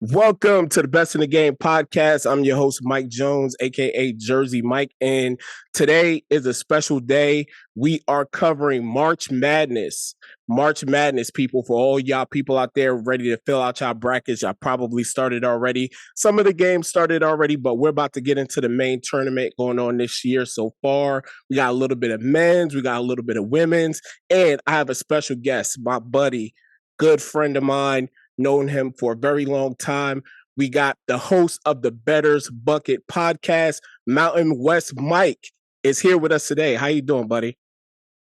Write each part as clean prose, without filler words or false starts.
Welcome to the Best in the Game podcast. I'm your host, Mike Jones, aka Jerzey Miiike, and today is a special day. We are covering March Madness. March Madness, people, for all y'all people out there ready to fill out y'all brackets. Y'all probably started already. Some of the games started already, but we're about to get into the main tournament going on this year so far. We got a little bit of men's, we got a little bit of women's, and I have a special guest, my buddy, good friend of mine. Known him for a very long time. We got the host of the Bettor's Bucket podcast, Mountain West Mike, is here with us today. How you doing, buddy?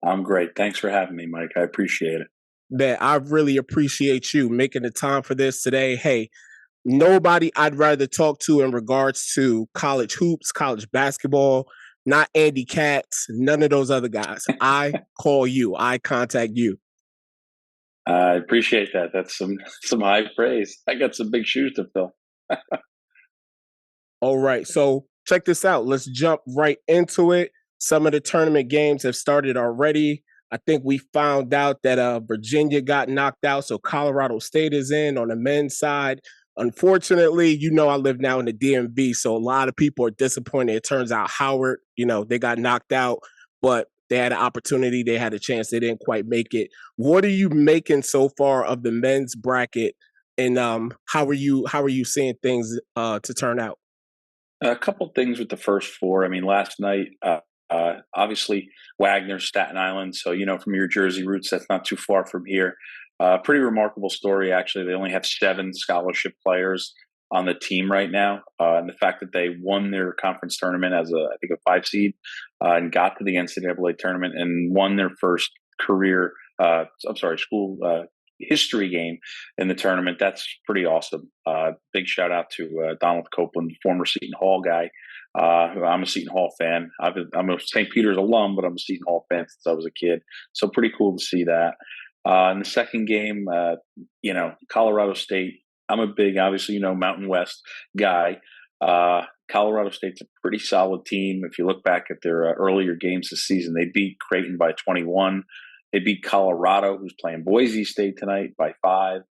I'm great. Thanks for having me, Mike. I appreciate it. Man, I really appreciate you making the time for this today. Hey, nobody I'd rather talk to in regards to college hoops, college basketball, not Andy Katz, none of those other guys. I call you. I contact you. I appreciate that. That's some high praise. I got some big shoes to fill. All right, so check this out. Let's jump right into it. Some of the tournament games have started already. I think we found out that Virginia got knocked out, so Colorado State is in on the men's side. Unfortunately, I live now in the DMV, so a lot of people are disappointed. It turns out Howard, they got knocked out, but they had an opportunity. They had a chance. They didn't quite make it. What are you making so far of the men's bracket, and how are you seeing things to turn out? A couple things with the first four. I mean, last night, obviously Wagner's Staten Island. So, from your Jersey roots, that's not too far from here. Pretty remarkable story, actually. They only have 7 scholarship players on the team right now. And the fact that they won their conference tournament as I think a 5 seed and got to the NCAA tournament and won their first school history game in the tournament. That's pretty awesome. Big shout out to Donald Copeland, former Seton Hall guy. I'm a Seton Hall fan. I'm a St. Peter's alum, but I'm a Seton Hall fan since I was a kid. So pretty cool to see that. In the second game, Colorado State. I'm a big, obviously, Mountain West guy. Colorado State's a pretty solid team. If you look back at their earlier games this season, they beat Creighton by 21. They beat Colorado, who's playing Boise State tonight, by 5.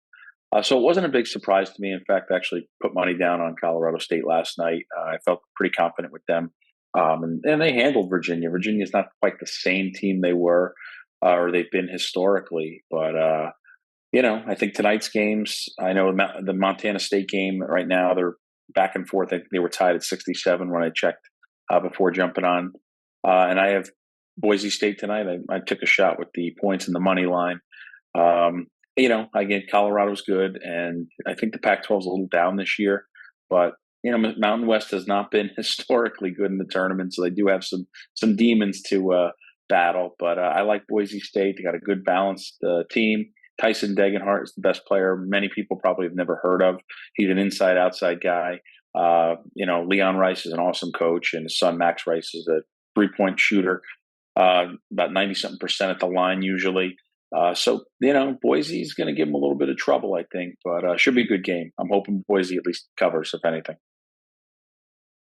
So it wasn't a big surprise to me. In fact, I actually put money down on Colorado State last night. I felt pretty confident with them. And they handled Virginia. Virginia's not quite the same team they were or they've been historically. But, I think tonight's games, I know the Montana State game right now, they're back and forth. I think they were tied at 67 when I checked before jumping on. And I have Boise State tonight. I took a shot with the points and the money line. Again, Colorado's good, and I think the Pac-12 is a little down this year. But Mountain West has not been historically good in the tournament, so they do have some demons to battle. But I like Boise State. They got a good balanced team. Tyson Degenhart is the best player many people probably have never heard of. He's an inside-outside guy. Leon Rice is an awesome coach, and his son Max Rice is a 3-point shooter. About 90-something% at the line usually. Boise's going to give him a little bit of trouble, I think, but should be a good game. I'm hoping Boise at least covers, if anything.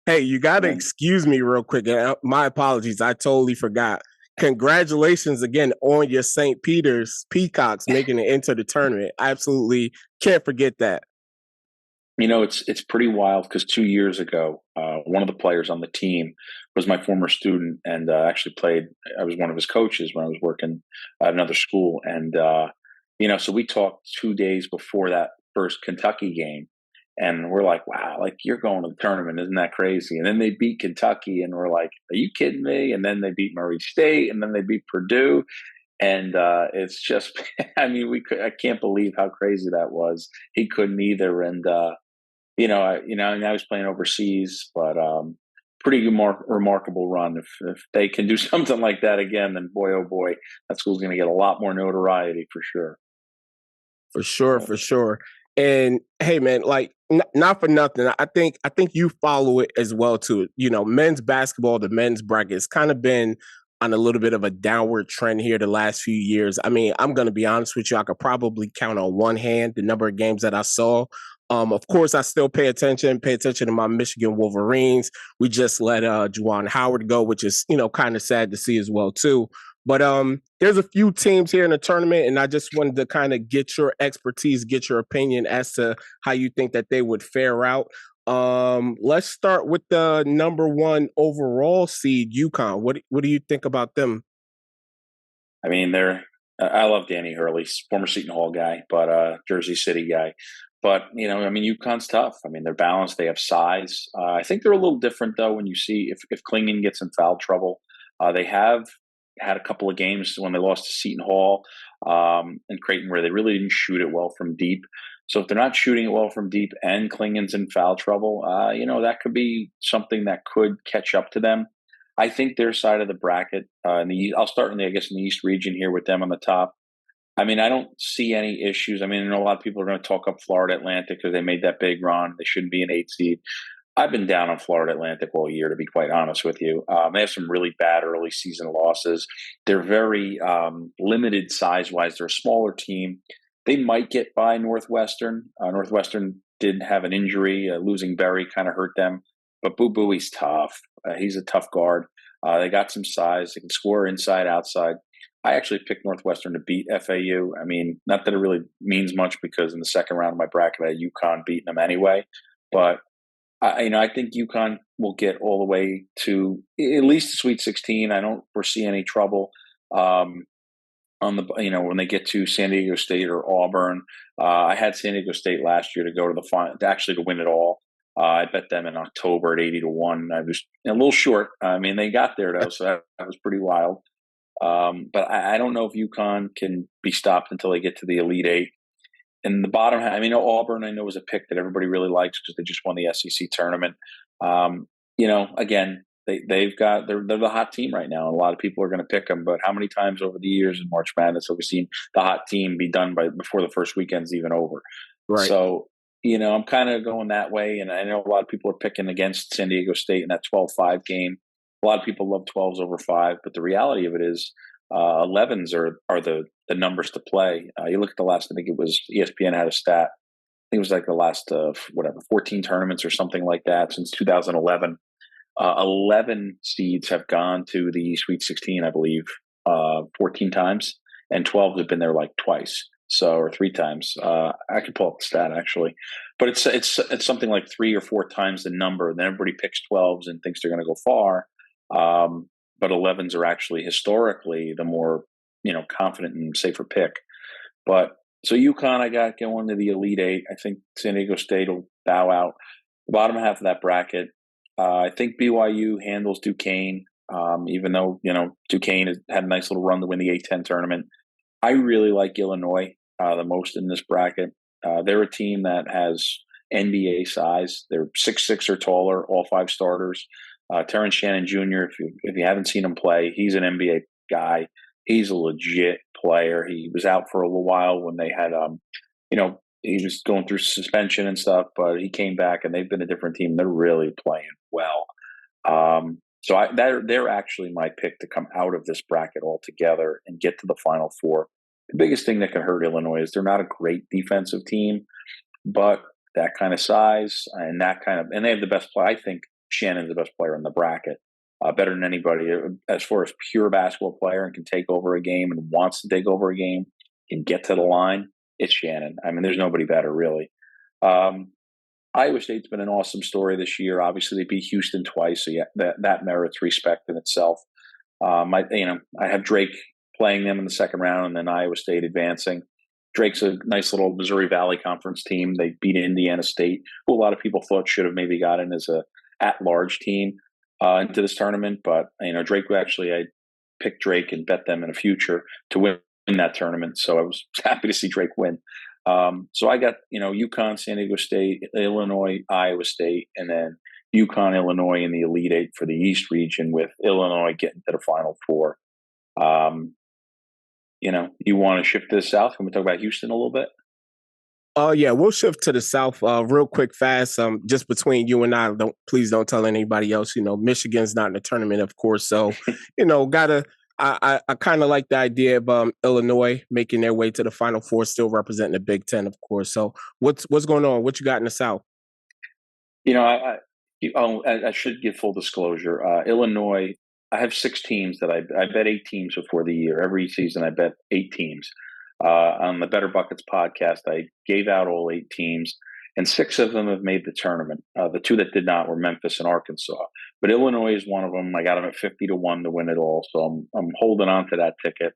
Hey, you got to excuse me real quick. My apologies. I totally forgot. Congratulations again on your St. Peter's Peacocks making it into the tournament. I absolutely can't forget that. It's pretty wild because 2 years ago, one of the players on the team was my former student and actually played. I was one of his coaches when I was working at another school. And, so we talked 2 days before that first Kentucky game. And we're like, wow, like you're going to the tournament. Isn't that crazy? And then they beat Kentucky and we're like, are you kidding me? And then they beat Murray State and then they beat Purdue. And it's just, I can't believe how crazy that was. He couldn't either. And, now he's playing overseas, but pretty remarkable run. If they can do something like that again, then boy, oh boy, that school's going to get a lot more notoriety for sure. For sure. And hey, man, like not for nothing. I think you follow it as well too. Men's basketball, the men's bracket has kind of been on a little bit of a downward trend here the last few years. I mean, I'm going to be honest with you. I could probably count on one hand the number of games that I saw. Of course, I still pay attention to my Michigan Wolverines. We just let Juwan Howard go, which is, kind of sad to see as well, too. But there's a few teams here in the tournament, and I just wanted to kind of get your expertise, get your opinion as to how you think that they would fare out. Let's start with the number one overall seed, UConn. What do you think about them? I mean, I love Danny Hurley, former Seton Hall guy, but Jersey City guy. But I mean, UConn's tough. I mean, they're balanced. They have size. I think they're a little different though when you see if Klingon gets in foul trouble. They have had a couple of games when they lost to Seton Hall and Creighton where they really didn't shoot it well from deep. So if they're not shooting it well from deep and Klingon's in foul trouble, that could be something that could catch up to them. I think their side of the bracket, I'll start in the East region here with them on the top. I mean, I don't see any issues. I mean, I know a lot of people are going to talk up Florida Atlantic because they made that big run. They shouldn't be an 8 seed. I've been down on Florida Atlantic all year, to be quite honest with you. They have some really bad early season losses. They're very limited size-wise. They're a smaller team. They might get by Northwestern. Northwestern did have an injury. Losing Berry kind of hurt them. But Boo Booey's tough. He's a tough guard. They got some size. They can score inside, outside. I actually picked Northwestern to beat FAU. I mean, not that it really means much because in the second round of my bracket, I had UConn beating them anyway. But I think UConn will get all the way to at least the Sweet 16. I don't foresee any trouble on when they get to San Diego State or Auburn. I had San Diego State last year to go to the final, actually to win it all. I bet them in October at 80-1. I was a little short. I mean, they got there though, so that was pretty wild. But I don't know if UConn can be stopped until they get to the Elite Eight. In the bottom half, I mean, Auburn I know was a pick that everybody really likes because they just won the SEC tournament. Again, they're the hot team right now, and a lot of people are going to pick them. But how many times over the years in March Madness have we seen the hot team be done before the first weekend's even over? Right. So I'm kind of going that way, and I know a lot of people are picking against San Diego State in that 12-5 game. A lot of people love 12s over 5, but the reality of it is 11s are the numbers to play. You look at the last, I think it was ESPN had a stat. I think it was like the last 14 tournaments or something like that since 2011. 11 seeds have gone to the Sweet 16, I believe, 14 times, and 12 have been there like twice. Or 3 times. I could pull up the stat actually, but it's something like 3 or 4 times the number. And then everybody picks 12s and thinks they're going to go far. But 11s are actually historically the more confident and safer pick. But so UConn, I got going to the Elite Eight. I think San Diego State will bow out. The bottom half of that bracket, I think BYU handles Duquesne. Even though Duquesne has had a nice little run to win the A-10 tournament. I really like Illinois the most in this bracket. They're a team that has NBA size. They're 6'6" or taller, all 5 starters. Terrence Shannon Jr., if you haven't seen him play, he's an NBA guy. He's a legit player. He was out for a little while when they had, he was going through suspension and stuff, but he came back and they've been a different team. They're really playing well. So they're actually my pick to come out of this bracket altogether and get to the Final Four. The biggest thing that can hurt Illinois is they're not a great defensive team, but that kind of size and and they have the best player. I think Shannon's the best player in the bracket, better than anybody as far as pure basketball player and can take over a game and wants to take over a game and get to the line. It's Shannon. I mean, there's nobody better really. Iowa State's been an awesome story this year. Obviously, they beat Houston twice, so yeah, that merits respect in itself. I have Drake playing them in the second round, and then Iowa State advancing. Drake's a nice little Missouri Valley Conference team. They beat Indiana State, who a lot of people thought should have maybe gotten as a at-large team into this tournament. But Drake I picked Drake and bet them in the future to win that tournament. So I was happy to see Drake win. So I got, UConn, San Diego State, Illinois, Iowa State, and then UConn, Illinois in the Elite Eight for the East region with Illinois getting to the Final Four. You want to shift to the South? Can we talk about Houston a little bit? Yeah, we'll shift to the South real quick, fast. Just between you and I, please don't tell anybody else. Michigan's not in the tournament, of course. So, I kind of like the idea of Illinois making their way to the Final Four, still representing the Big Ten, of course. So, what's going on? What you got in the South? I should give full disclosure. Illinois, I have 6 teams that I bet 8 teams before the year. Every season, I bet 8 teams. On the Better Buckets podcast, I gave out all 8 teams, and 6 of them have made the tournament. The 2 that did not were Memphis and Arkansas, but Illinois is one of them. I got them at 50-1 to win it all, so I'm holding on to that ticket.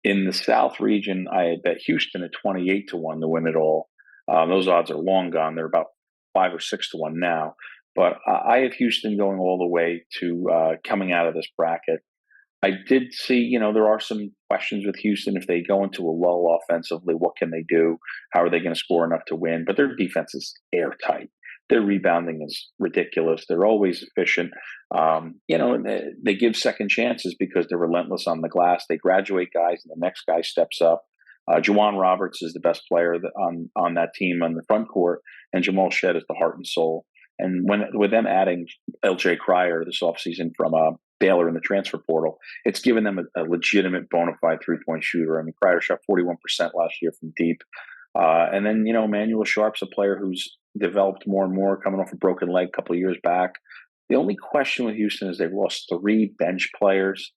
In the South region, I had bet Houston at 28-1 to win it all. Those odds are long gone. They're about 5 or 6-1 now. But I have Houston going all the way to coming out of this bracket. I did see, there are some questions with Houston. If they go into a lull offensively, what can they do? How are they going to score enough to win? But their defense is airtight. Their rebounding is ridiculous. They're always efficient. They give second chances because they're relentless on the glass. They graduate guys, and the next guy steps up. Juwan Roberts is the best player on that team on the front court, and Jamal Shed is the heart and soul. And with them adding L.J. Cryer this offseason from Baylor in the transfer portal, it's given them a legitimate bona fide three-point shooter. I mean, Cryer shot 41% last year from deep. And then, Emmanuel Sharp's a player who's developed more and more, coming off a broken leg a couple of years back. The only question with Houston is they've lost 3 bench players,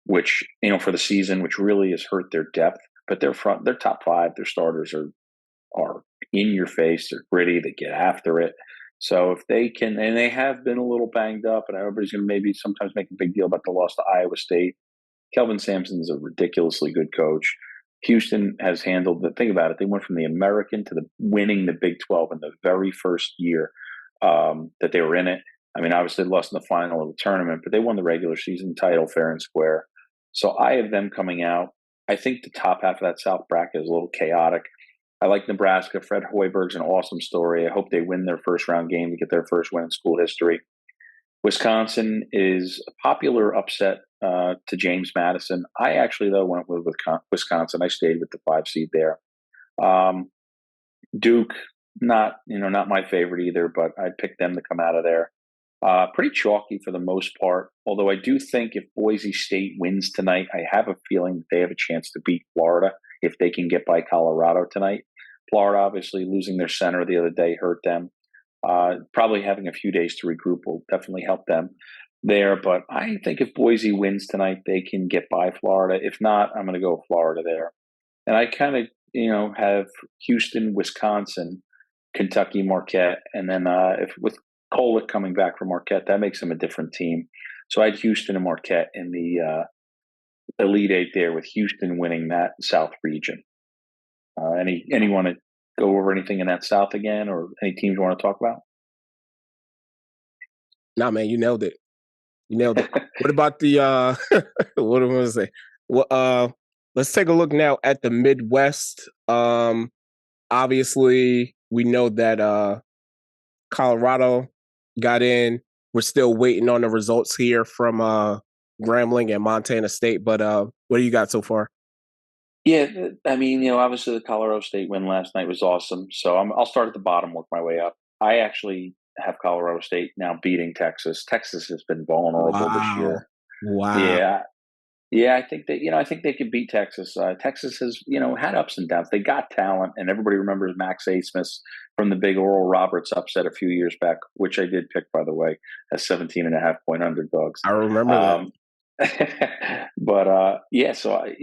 which, for the season, which really has hurt their depth. But their top 5, their starters are in your face. They're gritty. They get after it. So if they can, and they have been a little banged up, and everybody's going to maybe sometimes make a big deal about the loss to Iowa State. Kelvin Sampson is a ridiculously good coach. Houston has handled think about it. They went from the American to winning the Big 12 in the very first year that they were in it. I mean, obviously they lost in the final of the tournament, but they won the regular season title fair and square. So I have them coming out. I think the top half of that South bracket is a little chaotic. I like Nebraska. Fred Hoiberg's an awesome story. I hope they win their first round game to get their first win in school history. Wisconsin is a popular upset to James Madison. I actually, though, went with Wisconsin. I stayed with the 5 seed there. Duke, not my favorite either, but I'd pick them to come out of there. Pretty chalky for the most part, although I do think if Boise State wins tonight, I have a feeling that they have a chance to beat Florida if they can get by Colorado tonight. Florida, obviously, losing their center the other day hurt them. Probably having a few days to regroup will definitely help them there. But I think if Boise wins tonight, they can get by Florida. If not, I'm going to go Florida there. And I kind of, have Houston, Wisconsin, Kentucky, Marquette. And then if with Kolek coming back from Marquette, that makes them a different team. So I had Houston and Marquette in the Elite 8 there, with Houston winning that South region. Anyone to go over anything in that South again, or any teams you want to talk about? Nah, man, you nailed it. What about the what am I going to say? Well, let's take a look now at the Midwest. Obviously, we know that Colorado got in. We're still waiting on the results here from Grambling and Montana State. But what do you got so far? Yeah, I mean, obviously the Colorado State win last night was awesome. So I'll start at the bottom, work my way up. I actually have Colorado State now beating Texas. Texas has been vulnerable this year. Wow. Yeah. I think they could beat Texas. Texas has, had ups and downs. They got talent, and everybody remembers Max Asmus from the big Oral Roberts upset a few years back, which I did pick, by the way, as 17.5-point underdogs. I remember that. But so I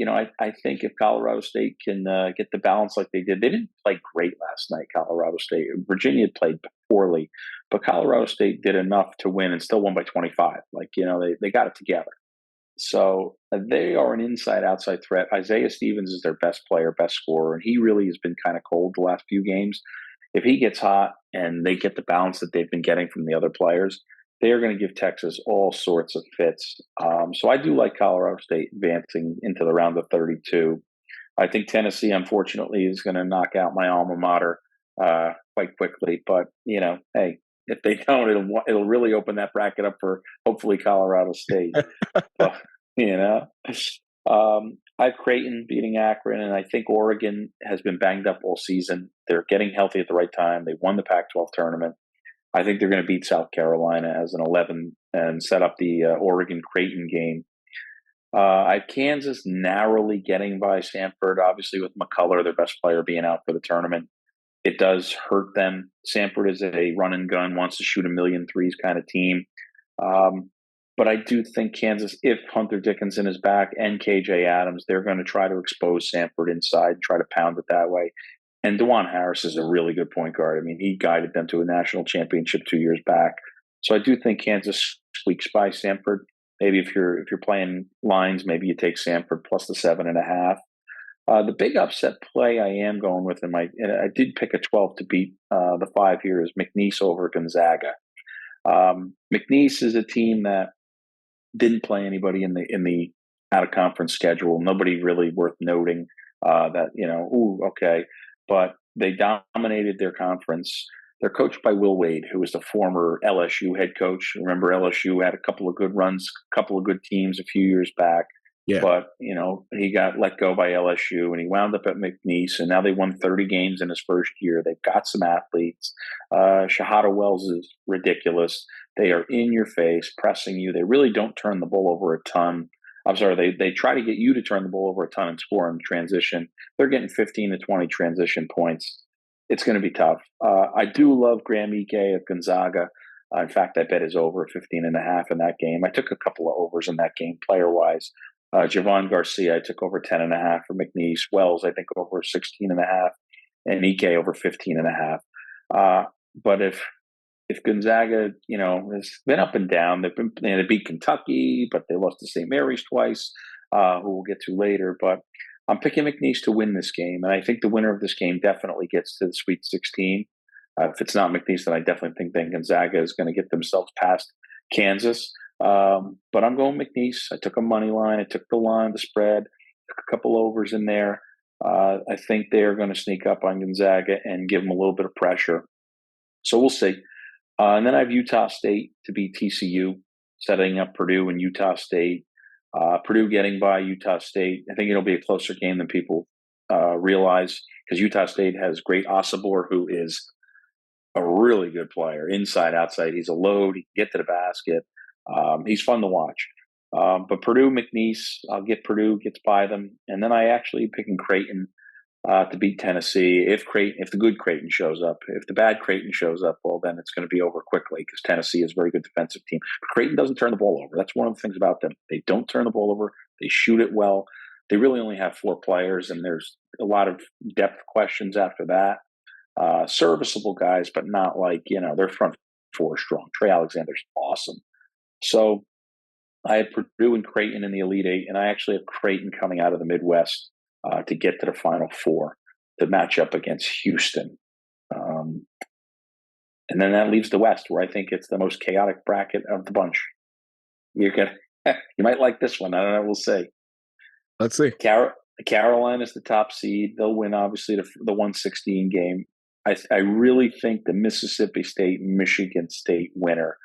think if Colorado State can get the balance like they didn't play great last night. Colorado State, Virginia played poorly, but Colorado State did enough to win and still won by 25. They got it together. So they are an inside-outside threat. Isaiah Stevens is their best player, best scorer, and he really has been kind of cold the last few games. If he gets hot and they get the balance that they've been getting from the other players, they are going to give Texas all sorts of fits. So I do like Colorado State advancing into the round of 32. I think Tennessee, unfortunately, is going to knock out my alma mater quite quickly. But, hey, if they don't, it'll really open that bracket up for hopefully Colorado State. But, I have Creighton beating Akron, and I think Oregon has been banged up all season. They're getting healthy at the right time. They won the Pac-12 tournament. I think they're going to beat South Carolina as an 11 and set up the Oregon-Creighton game. I have Kansas narrowly getting by Stanford, obviously with McCullough, their best player, being out for the tournament. It does hurt them. Stanford is a run and gun, wants to shoot a million threes kind of team. But I do think Kansas, if Hunter Dickinson is back and KJ Adams, they're going to try to expose Samford inside, try to pound it that way. And DeJuan Harris is a really good point guard. I mean, he guided them to a national championship 2 years back. So I do think Kansas squeaks by Samford. Maybe if you're playing lines, maybe you take Samford plus the 7.5. The big upset play I am going with, and I did pick a 12 to beat the 5 here, is McNeese over Gonzaga. McNeese is a team that didn't play anybody in the out of conference schedule. Nobody really worth noting that, okay. But they dominated their conference. They're coached by Will Wade, who was the former LSU head coach. Remember, LSU had a couple of good runs, a couple of good teams a few years back. Yeah. But, he got let go by LSU, and he wound up at McNeese, and now they won 30 games in his first year. They've got some athletes. Shahada Wells is ridiculous. They are in your face, pressing you. They really don't turn the ball over a ton. I'm sorry, they try to get you to turn the ball over a ton and score in transition. They're getting 15 to 20 transition points. It's going to be tough. I do love Ncaa of Gonzaga. In fact, I bet his over 15.5 in that game. I took a couple of overs in that game player-wise. Javon Garcia, I took over 10.5 for McNeese. Wells, I think over 16.5, and Ike over 15.5. But if Gonzaga, has been up and down, they beat Kentucky, but they lost to St. Mary's twice, who we'll get to later. But I'm picking McNeese to win this game, and I think the winner of this game definitely gets to the Sweet 16. If it's not McNeese, then I definitely think then Gonzaga is going to get themselves past Kansas. But I'm going McNeese. I took a money line. I took the line, the spread, took a couple overs in there. I think they're going to sneak up on Gonzaga and give them a little bit of pressure. So we'll see. And then I have Utah State to beat TCU, setting up Purdue and Utah State. Purdue getting by Utah State. I think it'll be a closer game than people realize, because Utah State has great Osabor, who is a really good player, inside, outside. He's a load. He can get to the basket. He's fun to watch. But Purdue, McNeese, I'll get Purdue, gets by them. And then I actually picking Creighton to beat Tennessee. If the good Creighton shows up. If the bad Creighton shows up, well, then it's going to be over quickly, because Tennessee is a very good defensive team. But Creighton doesn't turn the ball over. That's one of the things about them. They don't turn the ball over. They shoot it well. They really only have 4 players, and there's a lot of depth questions after that. Serviceable guys, but not like, their front 4 strong. Trey Alexander's awesome. So I have Purdue and Creighton in the Elite 8, and I actually have Creighton coming out of the Midwest to get to the Final 4 to match up against Houston. And then that leaves the West, where I think it's the most chaotic bracket of the bunch. You might like this one. I don't know. We'll see. Let's see. Carolina's the top seed. They'll win, obviously, the 116 game. I really think the Mississippi State-Michigan State winner.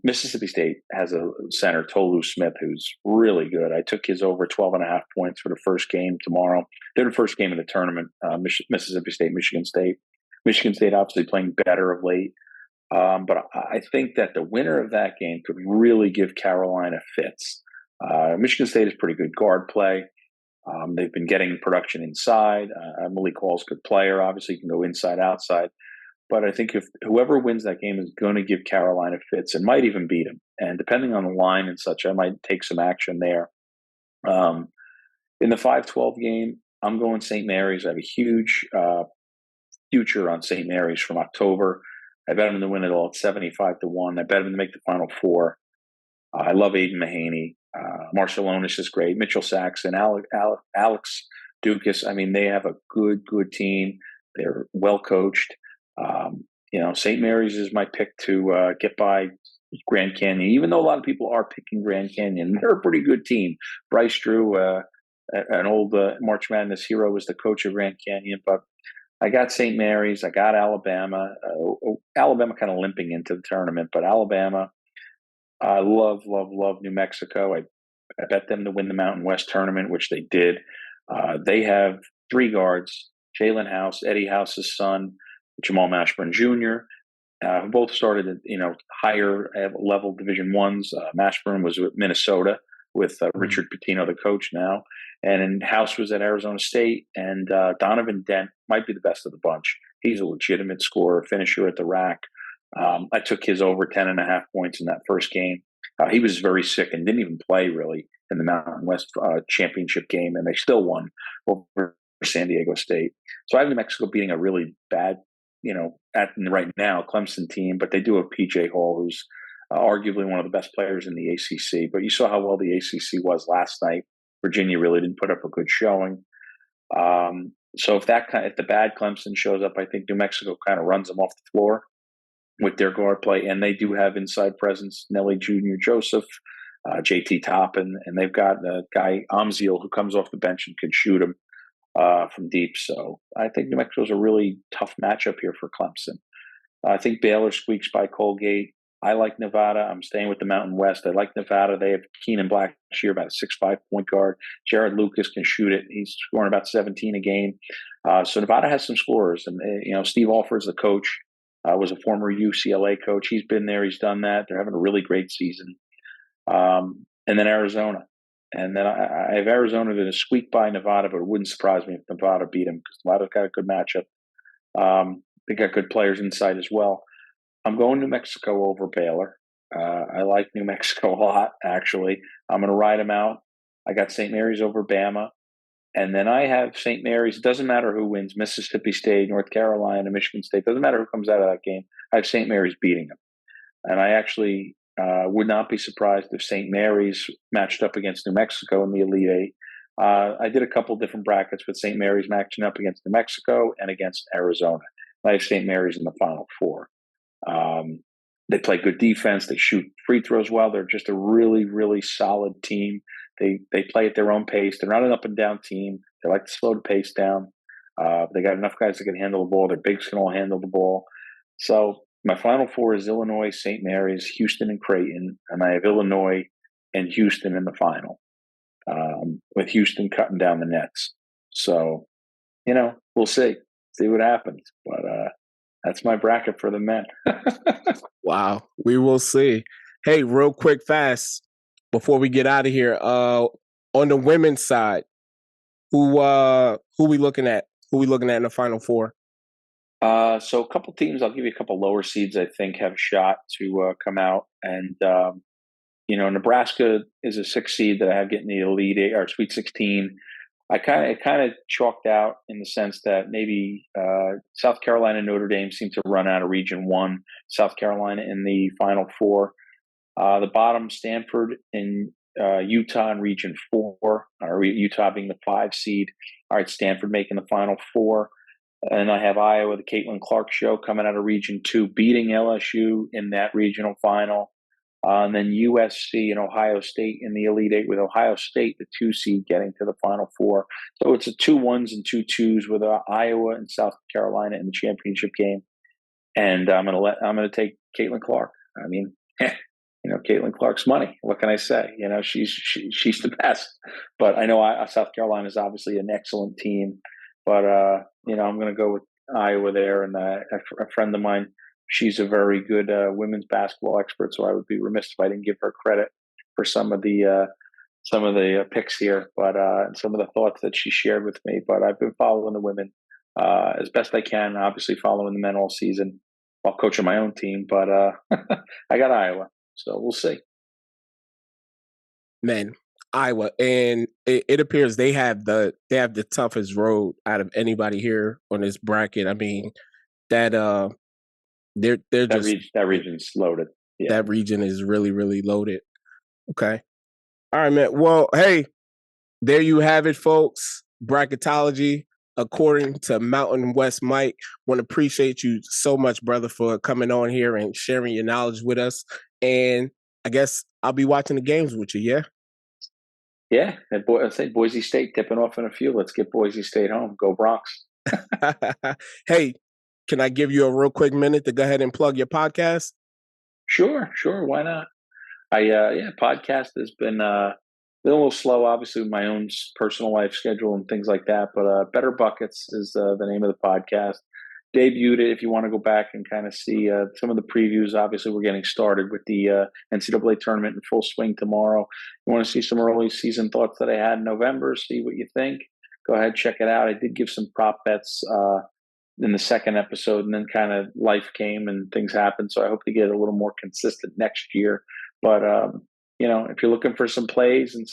Mississippi State has a center, Tolu Smith, who's really good. I took his over 12.5 points for the first game tomorrow. They're the first game of the tournament, Mississippi State, Michigan State. Michigan State obviously playing better of late. But I think that the winner of that game could really give Carolina fits. Michigan State is pretty good guard play. They've been getting production inside. Malik Hall's a good player. Obviously, you can go inside, outside. But I think if whoever wins that game is going to give Carolina fits and might even beat them. And depending on the line and such, I might take some action there. In the 5-12 game, I'm going St. Mary's. I have a huge future on St. Mary's from October. I bet them to win it all at 75-1. I bet them to make the Final 4. I love Aiden Mahaney. Marcelonis is great. Mitchell Saxon, Alex Dukas. I mean, they have a good team. They're well coached. St. Mary's is my pick to get by Grand Canyon, even though a lot of people are picking Grand Canyon. They're a pretty good team. Bryce Drew, an old March Madness hero, was the coach of Grand Canyon. But I got St. Mary's. I got Alabama. Alabama kind of limping into the tournament, but Alabama. I love New Mexico. I bet them to win the Mountain West tournament, which they did. They have 3 guards, Jalen House, Eddie House's son, Jamal Mashburn Jr., who both started at higher level Division I's. Mashburn was with Minnesota with Richard Pitino, the coach now, and House was at Arizona State. And Donovan Dent might be the best of the bunch. He's a legitimate scorer, finisher at the rack. I took his over 10.5 points in that first game. He was very sick and didn't even play really in the Mountain West championship game, and they still won over San Diego State. So I have New Mexico beating a really bad, at right now Clemson team, but they do have PJ Hall, who's arguably one of the best players in the ACC. But you saw how well the ACC was last night. Virginia really didn't put up a good showing. So if the bad Clemson shows up, I think New Mexico kind of runs them off the floor with their guard play, and they do have inside presence, Nelly Jr. Joseph, JT Toppin, and they've got a guy Amziel who comes off the bench and can shoot him from deep. So I think New Mexico's a really tough matchup here for Clemson. I think Baylor squeaks by Colgate. I like Nevada. I'm staying with the Mountain West. I like Nevada. They have Keenan Blackshear, about a 6'5" point guard. Jared Lucas can shoot it. He's scoring about 17 a game. So Nevada has some scorers. And, Steve Alford's the coach, was a former UCLA coach. He's been there. He's done that. They're having a really great season. And then Arizona. And then I have Arizona to squeak by Nevada, but it wouldn't surprise me if Nevada beat them because Nevada's got a good matchup. They got good players inside as well. I'm going New Mexico over Baylor. I like New Mexico a lot, actually. I'm going to ride them out. I got St. Mary's over Bama. And then I have St. Mary's. It doesn't matter who wins, Mississippi State, North Carolina, Michigan State. Doesn't matter who comes out of that game. I have St. Mary's beating them. And I actually would not be surprised if St. Mary's matched up against New Mexico in the Elite Eight. I did a couple different brackets with St. Mary's matching up against New Mexico and against Arizona. I have St. Mary's in the Final Four. They play good defense. They shoot free throws well. They're just a really, really solid team. They play at their own pace. They're not an up and down team. They like to slow the pace down. They got enough guys that can handle the ball. Their bigs can all handle the ball. So my Final Four is Illinois, St. Mary's, Houston, and Creighton. And I have Illinois and Houston in the final, with Houston cutting down the nets. So, we'll see what happens. But that's my bracket for the men. Wow, we will see. Hey, real quick, fast, before we get out of here, on the women's side, who we looking at? Who we looking at in the Final Four? So a couple teams, I'll give you a couple lower seeds I think have a shot to come out. And, Nebraska is a 6 seed that I have getting the Elite Eight or Sweet 16. I kind of chalked out in the sense that maybe South Carolina and Notre Dame seem to run out of Region 1. South Carolina in the Final Four. The bottom, Stanford and Utah in Region 4, or Utah being the 5 seed. All right, Stanford making the Final Four. And I have Iowa, the Caitlin Clark Show, coming out of Region 2, beating LSU in that regional final. And then USC and Ohio State in the Elite Eight, with Ohio State, the 2 seed, getting to the Final Four. So it's a 2 1s and 2 2s with Iowa and South Carolina in the championship game. And I'm going to take Caitlin Clark. I mean, Caitlin Clark's money. What can I say? She's the best. But I know South Carolina is obviously an excellent team. But I'm going to go with Iowa there. And a friend of mine, she's a very good women's basketball expert, so I would be remiss if I didn't give her credit for some of the picks here, but some of the thoughts that she shared with me. But I've been following the women as best I can, obviously following the men all season while coaching my own team. But I got Iowa, so we'll see. Man, Iowa, and it appears they have the toughest road out of anybody here on this bracket. I mean, that that region's loaded. Yeah. That region is really, really loaded. Okay. All right, man. Well, hey, there you have it, folks. Bracketology according to Mountain West Mike. Want to appreciate you so much, brother, for coming on here and sharing your knowledge with us. And I guess I'll be watching the games with you, yeah? Yeah. And I say Boise State tipping off in a few. Let's get Boise State home. Go Bronx. Hey, can I give you a real quick minute to go ahead and plug your podcast? Sure. Why not? Podcast has been a little slow, obviously, with my own personal life schedule and things like that. But Better Buckets is the name of the podcast. Debuted it. If you want to go back and kind of see some of the previews, obviously we're getting started with the NCAA tournament in full swing tomorrow. You want to see some early season thoughts that I had in November, see what you think, go ahead, check it out. I did give some prop bets in the second episode, and then kind of life came and things happened. So I hope to get a little more consistent next year. But if you're looking for some plays and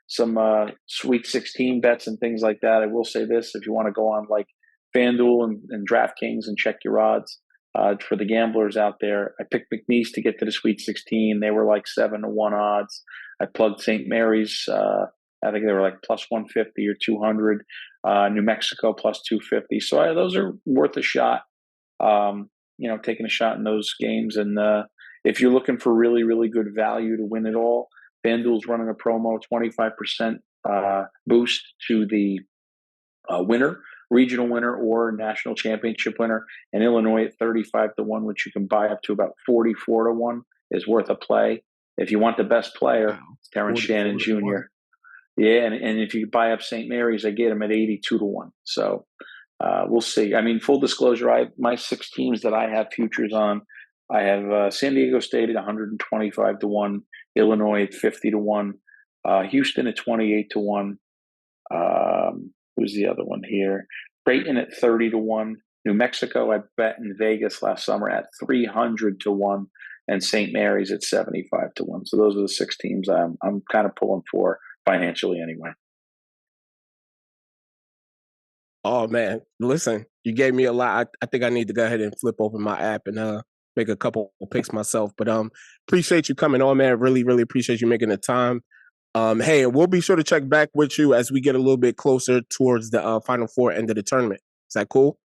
some Sweet 16 bets and things like that, I will say this: if you want to go on like FanDuel and DraftKings and check your odds, for the gamblers out there, I picked McNeese to get to the Sweet 16. They were like 7-1 odds. I plugged St. Mary's. I think they were like plus 150 or 200. New Mexico plus 250. So those are worth a shot. Taking a shot in those games. And if you're looking for really, really good value to win it all, FanDuel's running a promo, 25% boost to the winner, regional winner or national championship winner. And Illinois at 35-1, which you can buy up to about 44-1, is worth a play. If you want the best player, it's Terrence Shannon Jr. Yeah, and if you buy up St. Mary's, I get him at 82-1. So we'll see. I mean, full disclosure, my 6 teams that I have futures on, I have San Diego State at 125-1, Illinois at 50-1, Houston at 28-1. Who's the other one here? Creighton at 30-1. New Mexico, I bet in Vegas last summer at 300-1, and St. Mary's at 75-1. So those are the 6 teams I'm kind of pulling for financially anyway. Oh man, listen, you gave me a lot. I think I need to go ahead and flip open my app and make a couple of picks myself. But appreciate you coming on, man. Really, really appreciate you making the time. Hey, we'll be sure to check back with you as we get a little bit closer towards the Final Four end of the tournament. Is that cool?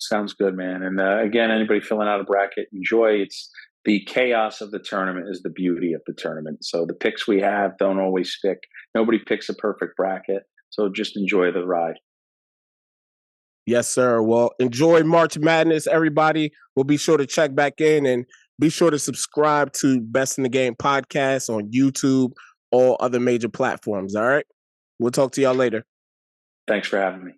Sounds good, man. And again, anybody filling out a bracket, enjoy. It's the chaos of the tournament is the beauty of the tournament. So the picks we have don't always stick. Nobody picks a perfect bracket. So just enjoy the ride. Yes, sir. Well, enjoy March Madness, everybody. We'll be sure to check back in and be sure to subscribe to Best in the Game podcast on YouTube, all other major platforms. All right. We'll talk to y'all later. Thanks for having me.